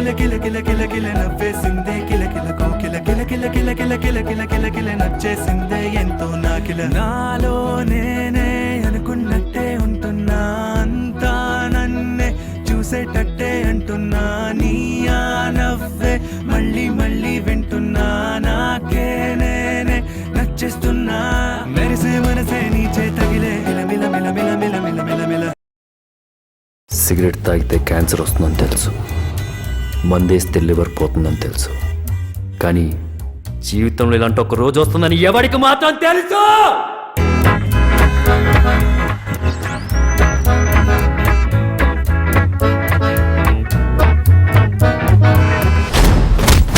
కిల కిల కిల కిల కిల నవ్వేసిందే కిల కిల కోకిల కిల కిల కిల కిల కిల కిల కిల కిల నచ్చేసిందే ఎంతో నాకిల నాలో నేనే అనుకున్నట్టే ఉంటున్నా అంతా నన్నే చూసేటట్టే అంటున్నా నీ ఆ నవ్వే మళ్ళీ మళ్ళీ వింటున్నా నాకే నేనే నచ్చేస్తున్నా మెరిసే మనసే నీ చేతగిలే మిల మిల మిల మిల మిల మిల మిల. సిగరెట్ తాగితే క్యాన్సర్ వస్తుందని తెలుసు, మందేస్తే లివర్ పోతుందని తెలుసు, కానీ జీవితంలో ఇలాంటి ఒక రోజు వస్తుందని ఎవరికి మాత్రం తెలుసు.